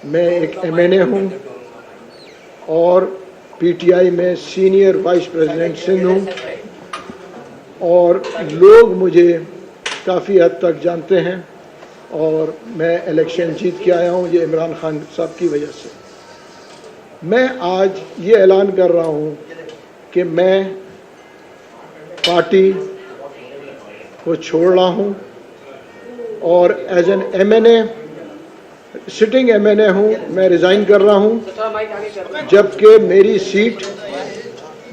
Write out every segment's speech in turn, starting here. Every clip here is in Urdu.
میں ایک MNA ہوں اور PTI میں سینئر وائس پریزیڈنٹ سندھ ہوں اور لوگ مجھے کافی حد تک جانتے ہیں اور میں الیکشن جیت کے آیا ہوں یہ عمران خان صاحب کی وجہ سے۔ میں آج یہ اعلان کر رہا ہوں کہ میں پارٹی کو چھوڑ رہا ہوں اور as an MNA sitting MNA ہوں، میں ریزائن کر رہا ہوں، جبکہ میری سیٹ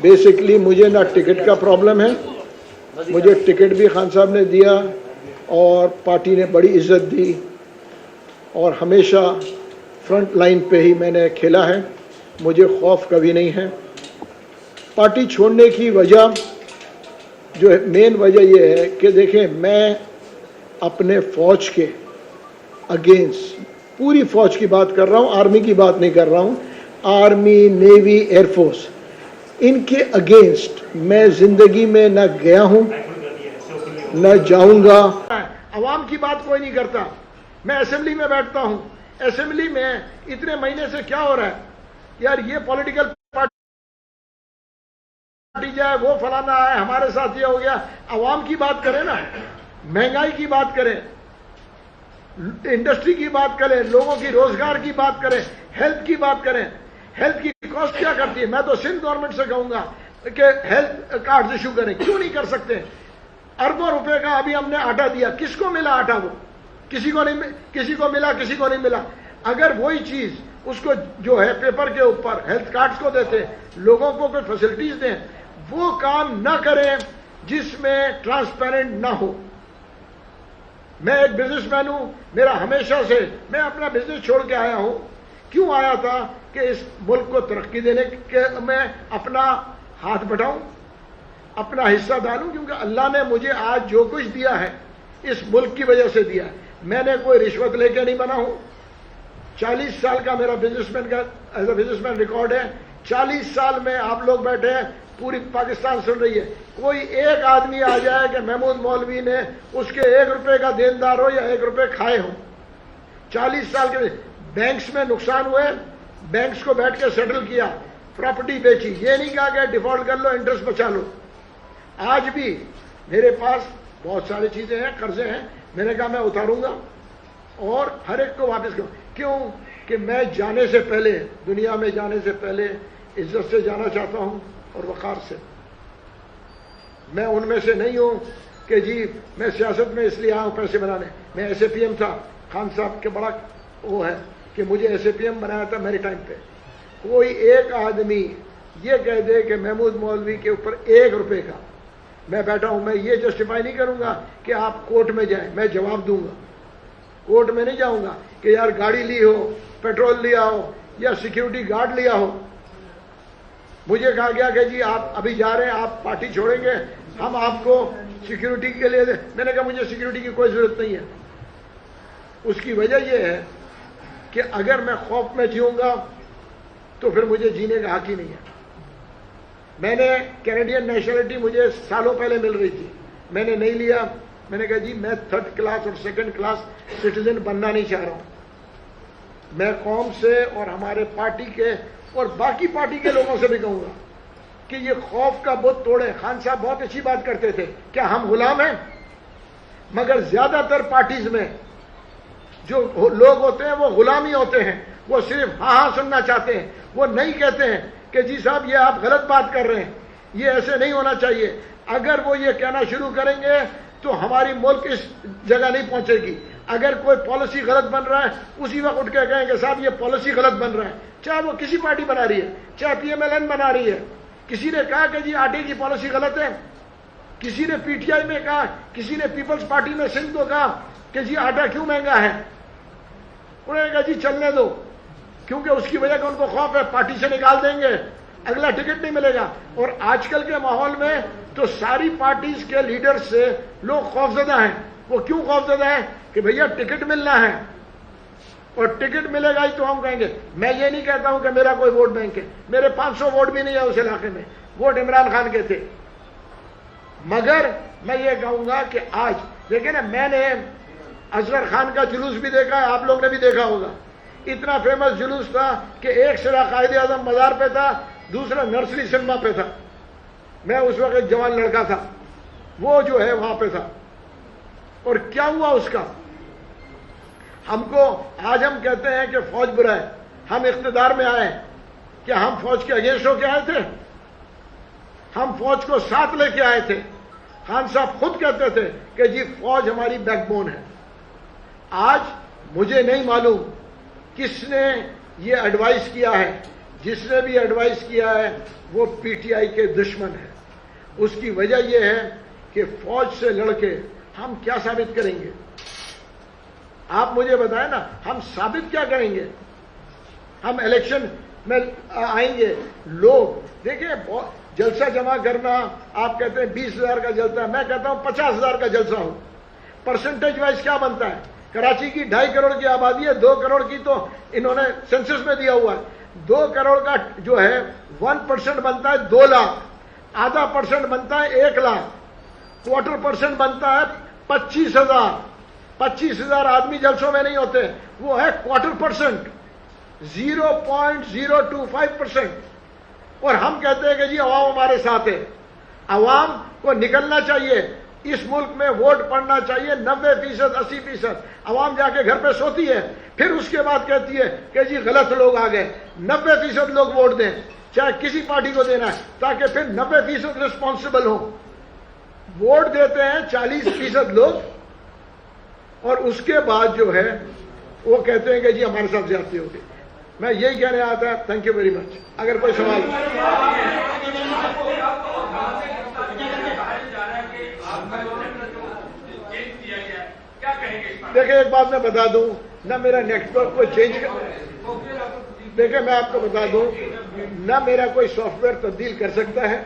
بیسکلی مجھے نہ ٹکٹ کا پرابلم ہے، مجھے ٹکٹ بھی خان صاحب نے دیا اور پارٹی نے بڑی عزت دی اور ہمیشہ فرنٹ لائن پہ ہی میں نے کھیلا ہے، مجھے خوف کبھی نہیں ہے۔ پارٹی چھوڑنے کی وجہ جو مین وجہ یہ ہے کہ دیکھیں میں اپنے فوج کے اگینسٹ، پوری فوج کی بات کر رہا ہوں، آرمی کی بات نہیں کر رہا ہوں، آرمی، نیوی، ایئر فورس، ان کے اگینسٹ میں زندگی میں نہ گیا ہوں نہ جاؤں گا۔ عوام کی بات کوئی نہیں کرتا، میں اسمبلی میں بیٹھتا ہوں، اسمبلی میں اتنے مہینے سے کیا ہو رہا ہے یار، یہ پولیٹیکل پارٹی جائے، وہ فلانا ہے، ہمارے ساتھ یہ ہو گیا۔ عوام کی بات کریں نا، مہنگائی کی بات کریں، انڈسٹری کی بات کریں، لوگوں کی روزگار کی بات کریں، ہیلتھ کی بات کریں۔ ہیلتھ کی کاسٹ کیا کرتی ہے؟ میں تو سندھ گورنمنٹ سے کہوں گا کہ ہیلتھ کارڈ ایشو کریں، کیوں نہیں کر سکتے؟ اربوں روپے کا ابھی ہم نے آٹا دیا، کس کو ملا آٹا؟ وہ کسی کو نہیں، کسی کو ملا، کسی کو نہیں ملا۔ اگر وہی چیز اس کو جو ہے پیپر کے اوپر ہیلتھ کارڈز کو دیتے، لوگوں کو کوئی فیسلٹیز دیں، وہ کام نہ کریں جس میں ٹرانسپیرنٹ نہ ہو۔ میں ایک بزنس مین ہوں، میرا ہمیشہ سے، میں اپنا بزنس چھوڑ کے آیا ہوں۔ کیوں آیا تھا؟ کہ اس ملک کو ترقی دینے کے میں اپنا ہاتھ بٹھاؤں، اپنا حصہ ڈالوں، کیونکہ اللہ نے مجھے آج جو کچھ دیا ہے اس ملک کی وجہ سے دیا ہے۔ میں نے کوئی رشوت لے کے نہیں بنا ہوں۔ 40 سال کا میرا بزنس مین کا as a business man record ہے۔ 40 سال میں آپ لوگ بیٹھے ہیں، پوری پاکستان سن رہی ہے، کوئی ایک آدمی آ جائے کہ محمود مولوی نے اس کے 1 روپے کا دیندار ہو یا 1 روپے کھائے ہوں۔ 40 سال کے بینکس میں نقصان ہوئے، بینکس کو بیٹھ کے سیٹل کیا، پراپرٹی بیچی، یہ نہیں کہا کہ ڈیفالٹ کر لو، انٹرسٹ بچا لو۔ آج بھی میرے پاس بہت ساری چیزیں ہیں، قرضے ہیں، میں نے کہا میں اتاروں گا اور ہر ایک کو واپس کروں۔ کیوں؟ کہ میں جانے سے پہلے، دنیا میں جانے سے پہلے عزت سے جانا چاہتا ہوں اور وقار سے۔ میں ان میں سے نہیں ہوں کہ جی میں سیاست میں اس لیے آیا ہوں پیسے بنانے۔ میں SAPM تھا، خان صاحب کے بڑا وہ ہے کہ مجھے SAPM بنایا تھا میرے ٹائم پہ۔ کوئی ایک آدمی یہ کہہ دے کہ محمود مولوی کے اوپر 1 روپے کا، میں بیٹھا ہوں، میں یہ جسٹیفائی نہیں کروں گا کہ آپ کورٹ میں جائیں، میں جواب دوں گا۔ کورٹ میں نہیں جاؤں گا کہ یار گاڑی لی ہو، پیٹرول لیا ہو یا سیکیورٹی گارڈ لیا ہو۔ مجھے کہا گیا کہ جی آپ ابھی جا رہے ہیں، آپ پارٹی چھوڑیں گے، ہم آپ کو سیکیورٹی کے لیے دیں۔ میں نے کہا مجھے سیکیورٹی کی کوئی ضرورت نہیں ہے۔ اس کی وجہ یہ ہے کہ اگر میں خوف میں جیوں گا تو پھر مجھے جینے کا حق ہی نہیں ہے۔ میں نے کینیڈین نیشنلٹی مجھے سالوں پہلے مل رہی تھی، میں نے نہیں لیا۔ میں نے کہا جی میں 3rd کلاس اور 2nd کلاس سٹیزن بننا نہیں چاہ رہا ہوں۔ میں قوم سے اور ہمارے پارٹی کے اور باقی پارٹی کے لوگوں سے بھی کہوں گا کہ یہ خوف کا بت توڑیں۔ خان صاحب بہت اچھی بات کرتے تھے، کیا ہم غلام ہیں؟ مگر زیادہ تر پارٹیز میں جو لوگ ہوتے ہیں وہ غلامی ہوتے ہیں، وہ صرف ہاں ہاں سننا چاہتے ہیں، وہ نہیں کہتے ہیں کہ جی صاحب یہ آپ غلط بات کر رہے ہیں، یہ ایسے نہیں ہونا چاہیے۔ اگر وہ یہ کہنا شروع کریں گے تو ہماری ملک اس جگہ نہیں پہنچے گی۔ اگر کوئی پالیسی غلط بن رہا ہے اسی وقت اٹھ کے کہیں کہ صاحب یہ پالیسی غلط بن رہا ہے، چاہے وہ کسی پارٹی بنا رہی ہے، چاہے PMLN بنا رہی ہے۔ کسی نے کہا کہ جی آٹے کی پالیسی غلط ہے، کسی نے PTI میں کہا، کسی نے پیپلز پارٹی میں سندھ کو کہا کہ جی آٹا کیوں مہنگا ہے، انہوں نے کہا جی چلنے دو، کیونکہ اس کی وجہ کہ ان کو خوف ہے پارٹی سے نکال دیں گے، اگلا ٹکٹ نہیں ملے گا۔ اور آج کل کے ماحول میں تو ساری پارٹیز کے لیڈر سے لوگ خوفزدہ ہیں۔ وہ کیوں خوفزدہ ہیں؟ کہ بھیا ٹکٹ ملنا ہے، اور ٹکٹ ملے گا ہی تو ہم کہیں گے۔ میں یہ نہیں کہتا ہوں کہ میرا کوئی ووٹ بینک ہے، میرے 500 ووٹ بھی نہیں ہے اس علاقے میں، ووٹ عمران خان کے تھے۔ مگر میں یہ کہوں گا کہ آج دیکھیں نا، میں نے اصغر خان کا جلوس بھی دیکھا ہے، آپ لوگ نے بھی دیکھا ہوگا۔ اتنا فیمس جلوس تھا کہ ایک سرا قائد اعظم مزار پہ تھا، دوسرا نرسری سنیما پہ تھا. میں اس وقت ایک جوان لڑکا تھا، وہ جو ہے وہاں پہ تھا. اور کیا ہوا اس کا؟ ہم کو آج ہم کہتے ہیں کہ فوج برا ہے. ہم اقتدار میں آئے، کیا ہم فوج کے اگینسٹ ہو کے آئے تھے؟ ہم فوج کو ساتھ لے کے آئے تھے. خان صاحب خود کہتے تھے کہ جی فوج ہماری بیک بون ہے. آج مجھے نہیں معلوم کس نے یہ ایڈوائز کیا ہے. جس نے بھی ایڈوائز کیا ہے وہ پی ٹی آئی کے دشمن ہے. اس کی وجہ یہ ہے کہ فوج سے لڑ کے ہم کیا ثابت کریں گے؟ آپ مجھے بتائیں نا، ہم ثابت کیا کریں گے؟ ہم الیکشن میں آئیں گے، لوگ دیکھیں جلسہ جمع کرنا، آپ کہتے ہیں 20,000 کا جلسہ ہے، میں کہتا ہوں 50,000 کا جلسہ ہو. پرسنٹیج وائز کیا بنتا ہے؟ کراچی کی 2.5 کروڑ کی آبادی ہے، 2 کروڑ کی تو انہوں نے سینسس میں دیا ہوا ہے. 2 کروڑ کا جو ہے 1% بنتا ہے 2 لاکھ، آدھا % بنتا ہے 1 لاکھ، 1/4% بنتا ہے 25,000. 25,000 آدمی جلسوں میں نہیں ہوتے، وہ ہے 1/4%، 0.025%. اور ہم کہتے ہیں کہ جی عوام ہمارے ساتھ ہے. عوام کو نکلنا چاہیے، اس ملک میں ووٹ پڑنا چاہیے. 90%، 80% عوام جا کے گھر پہ سوتی ہے، پھر اس کے بعد کہتی ہے کہ جی غلط لوگ آ گئے. 90% لوگ ووٹ دیں، چاہے کسی پارٹی کو دینا ہے، تاکہ پھر 90% رسپانسبل ہوں. ووٹ دیتے ہیں 40% لوگ، اور اس کے بعد جو ہے وہ کہتے ہیں کہ جی ہمارے ساتھ زیادتی ہوگی. میں یہی کہنے آیا تھا. Thank you very much. اگر کوئی سوال دیکھیں، ایک بات میں بتا دوں، نہ میرا نیٹ ورک کو چینج کر، دیکھیں میں آپ کو بتا دوں، نہ میرا کوئی سافٹ ویئر تبدیل کر سکتا ہے،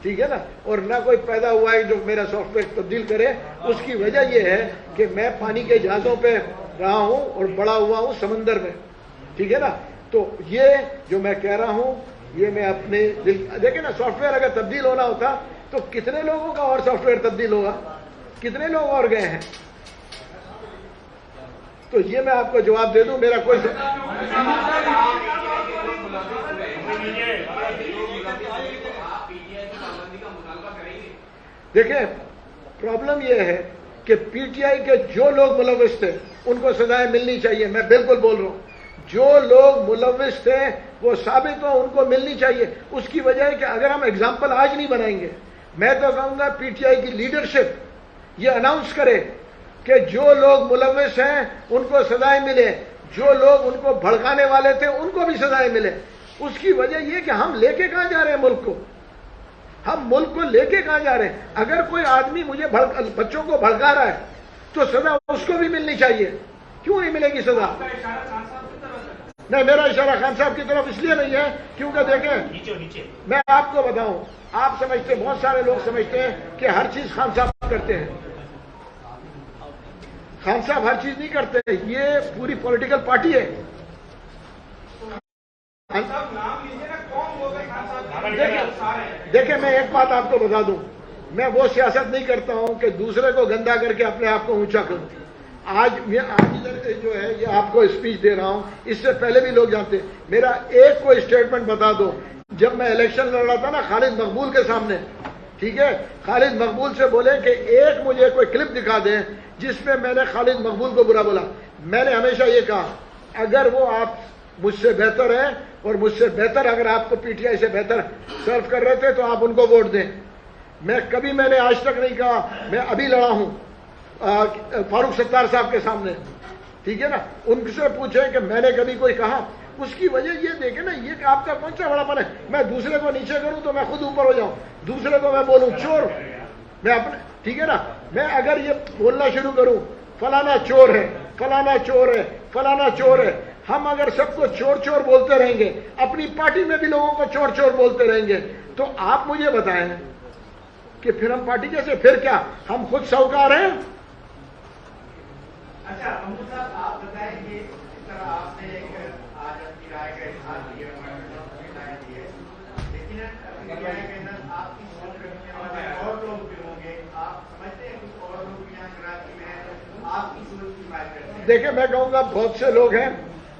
ٹھیک ہے نا، اور نہ کوئی پیدا ہوا ہے جو میرا سافٹ ویئر تبدیل کرے. اس کی وجہ یہ ہے کہ میں پانی کے جہازوں پہ رہا ہوں اور بڑا ہوا ہوں سمندر میں، ٹھیک ہے نا. تو یہ جو میں کہہ رہا ہوں یہ میں اپنے دل، دیکھیں نا، سافٹ ویئر اگر تبدیل ہونا ہوتا تو کتنے لوگوں کا اور سافٹ ویئر تبدیل ہوگا، کتنے لوگ اور گئے ہیں. تو یہ میں آپ کو جواب دے دوں. میرا کوئی دیکھیں، پرابلم یہ ہے کہ پی ٹی آئی کے جو لوگ ملوث تھے ان کو سزائیں ملنی چاہیے. میں بالکل بول رہا ہوں، جو لوگ ملوث تھے وہ ثابت ہو، ان کو ملنی چاہیے. اس کی وجہ ہے کہ اگر ہم اگزامپل آج نہیں بنائیں گے، میں تو کہوں گا پی ٹی آئی کی لیڈرشپ یہ اناؤنس کرے کہ جو لوگ ملوث ہیں ان کو سزائیں ملے، جو لوگ ان کو بھڑکانے والے تھے ان کو بھی سزائیں ملے. اس کی وجہ یہ کہ ہم لے کے کہاں جا رہے ہیں ملک کو؟ ہم ملک کو لے کے کہاں جا رہے ہیں؟ اگر کوئی آدمی مجھے بچوں کو بھڑکا رہا ہے تو سزا اس کو بھی ملنی چاہیے. کیوں نہیں ملے گی سزا؟ نہیں، میرا اشارہ خان صاحب کی طرف اس لیے نہیں ہے کیونکہ دیکھیں میں آپ کو بتاؤں، آپ سمجھتے، بہت سارے لوگ سمجھتے ہیں کہ ہر چیز خان صاحب کرتے ہیں. خان صاحب ہر چیز نہیں کرتے، یہ پوری پولیٹیکل پارٹی ہے. دیکھیں میں ایک بات آپ کو بتا دوں، میں وہ سیاست نہیں کرتا ہوں کہ دوسرے کو گندا کر کے اپنے آپ کو اونچا کروں. آج ادھر جو ہے یہ آپ کو اسپیچ دے رہا ہوں، اس سے پہلے بھی لوگ جانتے. میرا ایک کوئی اسٹیٹمنٹ بتا دو. جب میں الیکشن لڑ رہا تھا نا خالد مقبول کے سامنے، ٹھیک ہے، خالد مقبول سے بولے کہ ایک مجھے کوئی کلپ دکھا دیں جس میں میں نے خالد مقبول کو برا بولا. میں نے ہمیشہ یہ کہا اگر وہ آپ مجھ سے بہتر ہیں اور مجھ سے بہتر اگر آپ کو پی ٹی آئی سے بہتر سرو کر رہے تھے تو آپ ان کو ووٹ دیں. میں نے آج تک نہیں کہا. میں ابھی لڑا ہوں فاروق ستار صاحب کے سامنے، ٹھیک ہے نا، ان سے پوچھیں کہ میں نے کبھی کوئی کہا. اس کی وجہ یہ دیکھیں نا، یہ کہ آپ کا کون سا بڑا پن ہے؟ میں دوسرے کو نیچے کروں تو میں خود اوپر ہو جاؤں، دوسرے کو میں بولوں چور، میں اپنے، ٹھیک ہے نا. میں اگر یہ بولنا شروع کروں فلانا چور ہے، فلانا چور ہے، فلانا چور ہے، ہم اگر سب کو چور چور بولتے رہیں گے، اپنی پارٹی میں بھی لوگوں کو چور چور بولتے رہیں گے، تو آپ مجھے بتائیں کہ پھر ہم پارٹی کیسے؟ پھر کیا ہم خود سوکار ہیں؟ اچھا محمود صاحب، آپ بتائیں کہ اس طرح آپ نے آج اپنی رائے کا اظہار کیا، لیکن آپ کی سوچ رکھنے والے اور لوگ بھی ہوں گے. آپ سمجھتے ہیں کچھ اور لوگ یہاں کراچی میں آپ کی سوچ کی بات کرتے ہیں؟ دیکھیں میں کہوں گا بہت سے لوگ ہیں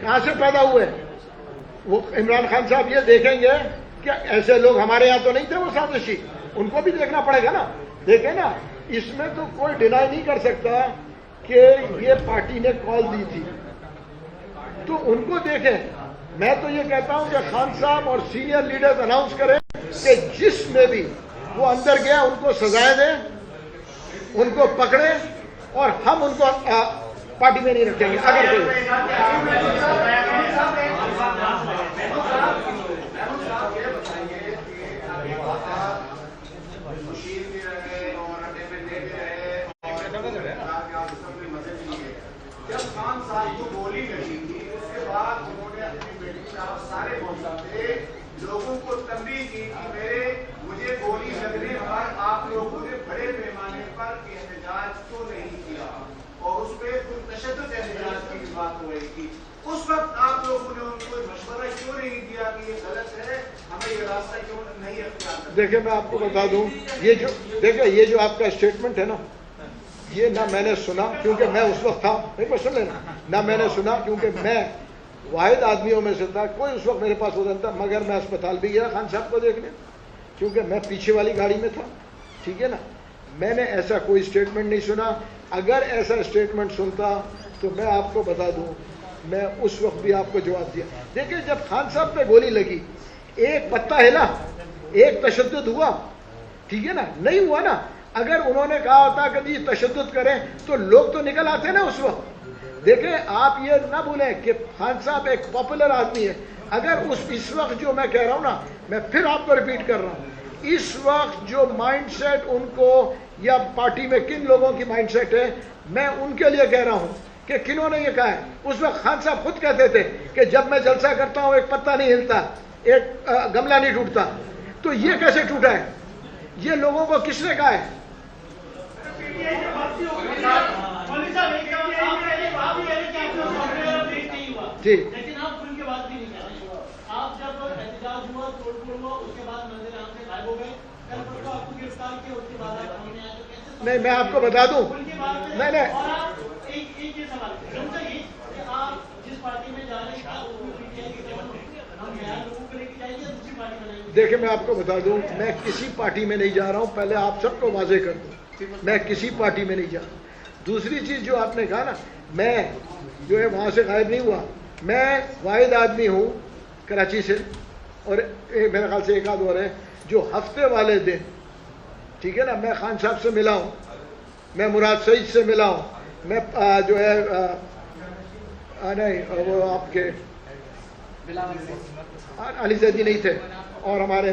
کہاں سے پیدا ہوئے؟ وہ عمران خان صاحب یہ دیکھیں گے کہ ایسے لوگ ہمارے یہاں تو نہیں تھے وہ سازشی، ان کو بھی دیکھنا پڑے گا نا. دیکھیں نا، اس میں تو کوئی ڈینائی نہیں کر سکتا کہ یہ پارٹی نے کال دی تھی، تو ان کو دیکھیں. میں تو یہ کہتا ہوں کہ خان صاحب اور سینئر لیڈرز اناؤنس کریں کہ جس میں بھی وہ اندر گیا ان کو سزائیں دیں، ان کو پکڑیں، اور ہم ان کو پارٹی میں نہیں رکھیں گے. اگر کوئی جب خان صاحب کو گولی لگی تھی اس کے بعد انہوں نے اپنی بیٹی صاحب سارے پہنچا تھے، لوگوں کو تنبیہ کی کہ مجھے گولی لگنے پر آپ لوگوں نے بڑے پیمانے پر احتجاج کیوں نہیں کیا، اور اس پہ تشدد احتجاج کی بات ہو رہی تھی. اس وقت آپ لوگوں نے ان کو مشورہ کیوں نہیں دیا کہ یہ غلط ہے، ہمیں یہ راستہ کیوں نہیں اختیار کرنا؟ دیکھیں میں آپ کو بتا دوں، یہ جو آپ کا اسٹیٹمنٹ ہے نا، یہ نہ میں نے سنا کیونکہ میں اس وقت تھا، ایک بار سن لینا، نہ میں نے سنا کیونکہ میں واحد آدمیوں میں سے تھا، کوئی اس وقت میرے پاس ہوتا تھا، مگر میں اسپتال بھی گیا خان صاحب کو دیکھنے، کیونکہ میں پیچھے والی گاڑی میں تھا. ٹھیک ہے نا، میں نے ایسا کوئی اسٹیٹمنٹ نہیں سنا. اگر ایسا اسٹیٹمنٹ سنتا تو میں آپ کو بتا دوں، میں اس وقت بھی آپ کو جواب دیا. دیکھیں جب خان صاحب پہ گولی لگی، ایک پتا ہلا، ایک تشدد ہوا، ٹھیک ہے نا، نہیں ہوا نا. اگر انہوں نے کہا ہوتا کہ جی تشدد کریں تو لوگ تو نکل آتے نا اس وقت. دیکھیں آپ یہ نہ بھولیں کہ خان صاحب ایک پاپولر آدمی ہے. اگر اس وقت جو میں کہہ رہا ہوں نا، میں پھر آپ کو ریپیٹ کر رہا ہوں، اس وقت جو مائنڈ سیٹ ان کو یا پارٹی میں کن لوگوں کی مائنڈ سیٹ ہے، میں ان کے لیے کہہ رہا ہوں کہ کنہوں نے یہ کہا ہے. اس وقت خان صاحب خود کہتے تھے کہ جب میں جلسہ کرتا ہوں ایک پتا نہیں ہلتا، ایک گملہ نہیں ٹوٹتا. تو یہ کیسے ٹوٹا ہے؟ یہ لوگوں کو کس نے کہا ہے؟ جی لیکن آپ ان کے بعد بھی نہیں کر رہے. آپ جب احتجاج ہوا، توڑ پھوڑ ہوا، اس کے بعد منظر عام سے غائب ہو گئے. کل پرسوں آپ کو گرفتار کیا، اس کے بعد آپ سامنے آئے تو کیسے؟ نہیں میں آپ کو بتا دوں، نہیں اور آپ ایک یہ سوال سمجھے کہ آپ جس پارٹی میں جا رہے ہیں ہم بیان لوگوں کو لے کے جائیں گے یا دوسری پارٹی میں جائیں گے؟ دیکھیں میں آپ کو بتا دوں، میں کسی پارٹی میں نہیں جا رہا ہوں. پہلے آپ سب کو واضح کر دوں، میں کسی پارٹی میں نہیں جا رہا. دوسری چیز جو آپ نے کہا نا، میں جو ہے وہاں سے غائب نہیں ہوا. میں واحد آدمی ہوں کراچی سے، اور میرے خیال سے ایک آدھ اور ہے جو ہفتے والے دن، ٹھیک ہے نا، میں خان صاحب سے ملا ہوں، میں مراد سعید سے ملا ہوں، میں جو ہے نہیں وہ آپ کے علی زیدی نہیں تھے، اور ہمارے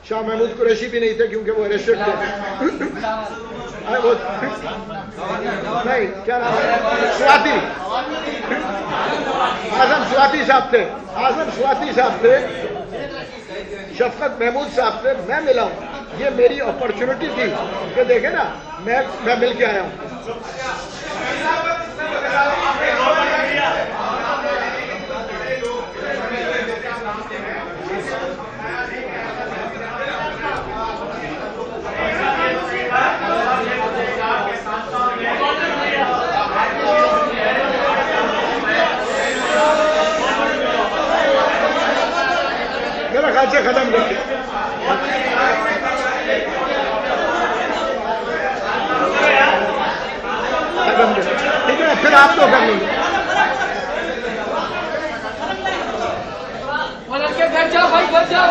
شاہ محمود قریشی بھی نہیں تھے کیونکہ وہ اریسٹڈ تھے. نہیں کیا نام ہے، سواتی، اعظم سواتی صاحب تھے، اعظم سواتی صاحب تھے، شفقت محمود صاحب تھے. میں ملا ہوں، یہ میری اپرچونٹی تھی کہ دیکھیں نا میں مل کے آیا ہوں. میرا خیال سے ختم کر دیا. ٹھیک ہے پھر آپ تو کر لیں گے. گھر جاؤ بھائی، گھر جاؤ.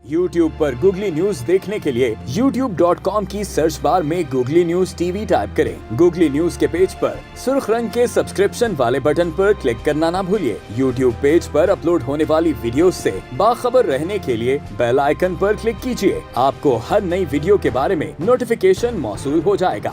YouTube پر گوگلی نیوز دیکھنے کے لیے youtube.com کی سرچ بار میں googly news T V type کریں. گوگلی نیوز کے پیج پر سرخ رنگ کے سبسکرپشن والے بٹن پر کلک کرنا نہ بھولیے. YouTube پیج پر اپلوڈ ہونے والی ویڈیوز سے باخبر رہنے کے لیے بیل آئیکن پر کلک کیجیے. آپ کو ہر نئی ویڈیو کے بارے میں نوٹیفیکیشن موصول ہو جائے گا.